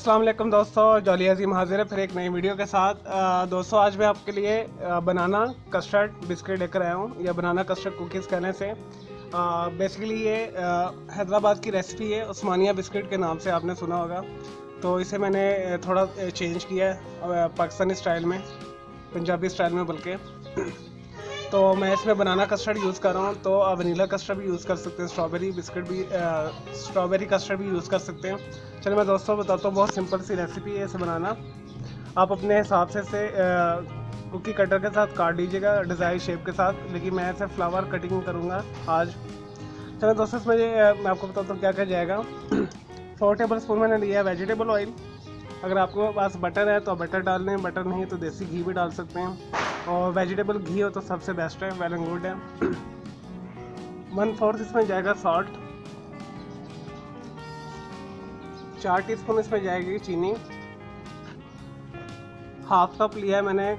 अस्सलाम वालेकुम दोस्तों, जॉली अजीम हाजिर है फिर एक नई वीडियो के साथ। दोस्तों आज मैं आपके लिए बनाना कस्टर्ड बिस्किट लेकर आया हूँ, या बनाना कस्टर्ड कुकीज़ कहने से। बेसिकली ये हैदराबाद की रेसिपी है, उस्मानिया बिस्किट के नाम से आपने सुना होगा। तो इसे मैंने थोड़ा चेंज किया है पाकिस्तानी स्टाइल में, पंजाबी स्टाइल में बल्कि। तो मैं इसमें बनाना कस्टर्ड यूज़ कर रहा हूँ। तो आप वनीला कस्टर्ड भी यूज़ कर सकते हैं, स्ट्रॉबेरी बिस्किट भी स्ट्रॉबेरी कस्टर्ड भी यूज़ कर सकते हैं। चलिए मैं दोस्तों बताता हूँ, बहुत सिंपल सी रेसिपी है इसे बनाना। आप अपने हिसाब से इसे कुकी कटर के साथ काट लीजिएगा डिज़ाइन शेप के साथ, लेकिन मैं इसे फ्लावर कटिंग करूँगा आज। चलिए दोस्तों इसमें मैं आपको बताता हूँ क्या क्या जाएगा। 4 टेबल स्पून मैंने लिया है वेजिटेबल ऑयल। अगर आपके पास बटर है तो बटर डाल लें, बटर नहीं है तो देसी घी भी डाल सकते हैं, और वेजिटेबल घी हो तो सबसे बेस्ट है, वेल एंड गुड है। 1/4 इसमें जाएगा सॉल्ट, 4 टीस्पून इसमें जाएगी चीनी, हाफ कप लिया है मैंने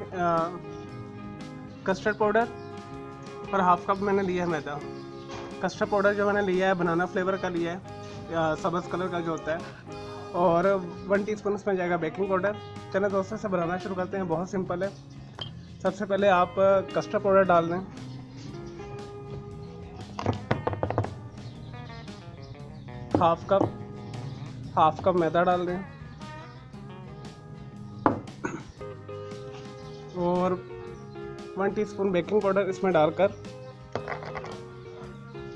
कस्टर्ड पाउडर, और हाफ कप मैंने लिया है मैदा। कस्टर्ड पाउडर जो मैंने लिया है बनाना फ्लेवर का लिया है, सब्ज़ कलर का जो होता है, और 1 टीस्पून इसमें जाएगा बेकिंग पाउडर। चलिए दोस्तों से बनाना शुरू करते हैं, बहुत सिंपल है। सबसे पहले आप कस्टर्ड पाउडर डाल दें, हाफ कप मैदा डाल दें, और 1 टीस्पून बेकिंग पाउडर इसमें डालकर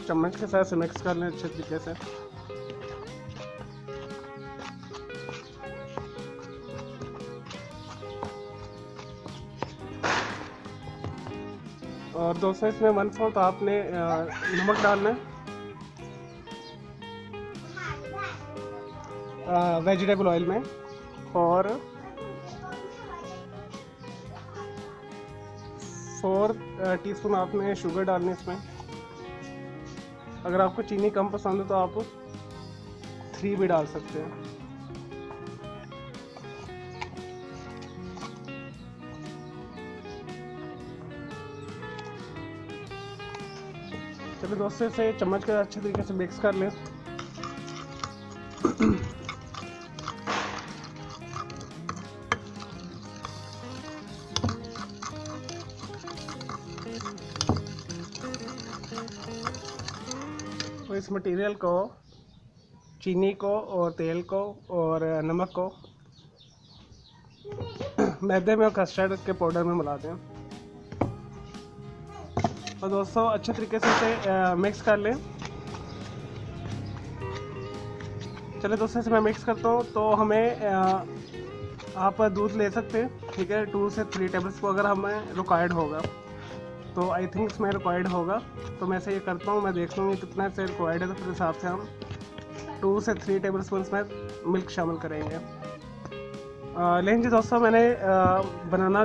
चम्मच के साथ से मिक्स कर लें अच्छे तरीके से। और दोस्तों इसमें 1/4 आपने नमक डालना है वेजिटेबल ऑयल में, और 4 टीस्पून आपने शुगर डालनी है इसमें। अगर आपको चीनी कम पसंद है तो आप 3 भी डाल सकते हैं। चलिए दोस्तों इसे चम्मच के अच्छे तरीके से मिक्स कर लें। तो इस मटेरियल को, चीनी को और तेल को और नमक को मैदे में और कस्टर्ड के पाउडर में मिला दें, और दोस्तों अच्छे तरीके से इसे मिक्स कर लें। चलिए दोस्तों इसे मैं मिक्स करता हूँ। तो हमें आप दूध ले सकते हैं, ठीक है, 2 से 3 टेबल स्पून अगर हमें रिक्वायर्ड होगा तो। आई थिंक इसमें रिक्वायर्ड होगा, तो मैं ऐसे ये करता हूँ, मैं देख लूँगी कितना से रिक्वायर्ड है, तो फिर हिसाब से हम 2 से 3 टेबल स्पून इसमें मिल्क शामिल करेंगे। लेकिन जी दोस्तों मैंने बनाना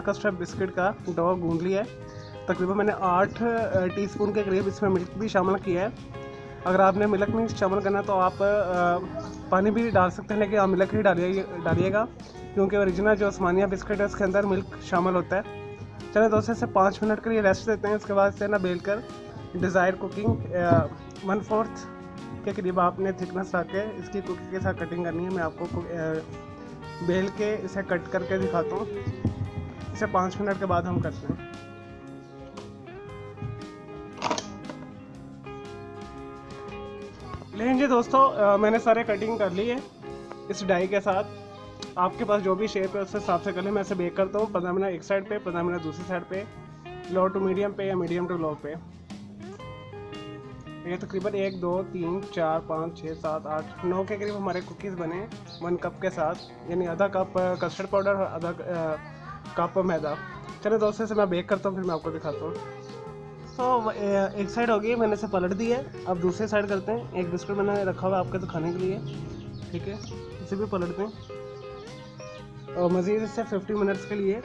कस्टर्ड बिस्किट का डो गूंद लिया है। तकरीबन मैंने 8 टीस्पून के करीब इसमें मिल्क भी शामिल किया है। अगर आपने मिल्क नहीं शामिल करना तो आप पानी भी डाल सकते हैं, लेकिन आप मिल्क ही डालिएगा, क्योंकि ओरिजिनल जो उस्मानिया बिस्किट है उसके अंदर मिल्क शामिल होता है। चलिए दोस्तों इसे 5 मिनट के लिए रेस्ट देते हैं। उसके बाद से ना बेल कर डिज़ायर कुकिंग 1/4 के करीब आपने थिकनेस रख के इसकी कुकी के साथ कटिंग करनी है। मैं आपको बेल के इसे कट करके दिखाता हूँ। इसे 5 मिनट के बाद हम करते हैं। लेकिन जी दोस्तों मैंने सारे कटिंग कर ली है इस डाई के साथ। आपके पास जो भी शेप है उससे हिसाब से कर लें। मैं इसे बेक करता हूँ 15 मिनट एक साइड पे, 15 मिनट दूसरी साइड पे, लो टू मीडियम पे या मीडियम टू लो पे। ये तकरीबन 1 2 3 4 5 6 7 8 9 के करीब हमारे कुकीज़ बने 1 कप के साथ, यानी आधा कप कस्टर्ड पाउडर, आधा कप मैदा। चलिए दोस्तों इसे मैं बेक करता हूँ, फिर मैं आपको दिखाता हूँ। तो एक साइड हो गई, मैंने इसे पलट दिया है। अब दूसरी साइड करते हैं। एक बिस्कुट मैंने रखा हुआ आपके तो खाने के लिए, ठीक है, इसे भी पलटते हैं, और मज़ीद इसे 50 मिनट्स के लिए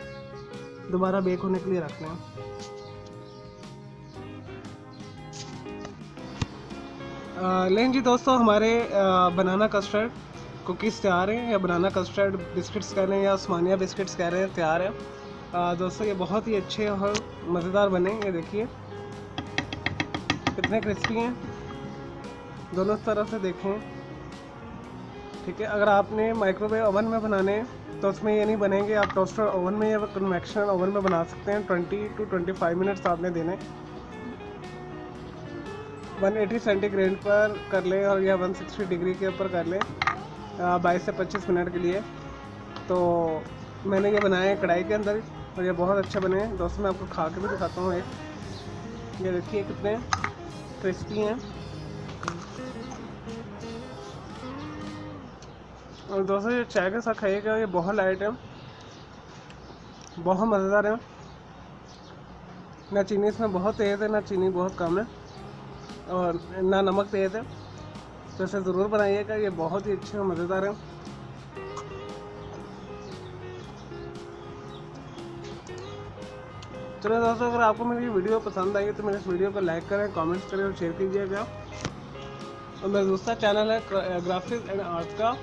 दोबारा बेक होने के लिए रखना है। लेकिन जी दोस्तों हमारे बनाना कस्टर्ड कुकीज़ तैयार हैं, या बनाना कस्टर्ड बिस्किट्स कह रहे हैं, या उस्मानिया बिस्किट्स कह रहे हैं, तैयार है। दोस्तों ये बहुत ही अच्छे और मज़ेदार बने। ये देखिए कितने क्रिस्पी हैं, दोनों तरफ से देखें, ठीक है। अगर आपने माइक्रोवेव ओवन में बनाने हैं तो उसमें ये नहीं बनेंगे, आप टोस्टर ओवन में या कन्वेक्शन ओवन में बना सकते हैं। 20 to 25 मिनट्स आपने देने, 180 सेंटीग्रेड पर कर लें और या 160 डिग्री के ऊपर कर लें 22 से 25 मिनट के लिए। तो मैंने ये बनाया है कढ़ाई के अंदर और ये बहुत अच्छे बने हैं दोस्तों। मैं आपको खा के भी दिखाता हूँ। ये देखिए कितने क्रिस्पी हैं। और दोस्तों ये चाय के साथ खाइएगा, ये बहुत लाइट है, बहुत मज़ेदार है। ना चीनी इसमें बहुत तेज़ है, ना चीनी बहुत कम है, और ना नमक तेज़ है। तो इसे ज़रूर बनाइएगा, ये बहुत ही अच्छे और मज़ेदार है। चलो दोस्तों, अगर आपको मेरी वीडियो पसंद आई तो मेरे इस वीडियो को लाइक करें, कमेंट्स करें और शेयर कीजिएगा। और मेरा दूसरा चैनल है ग्राफिक्स एंड आर्ट का,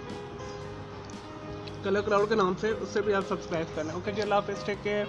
कलर क्राउड के नाम से, उससे भी आप सब्सक्राइब कर लें। ओके जी, अल्लाह हाफ़िज़, टेक केयर।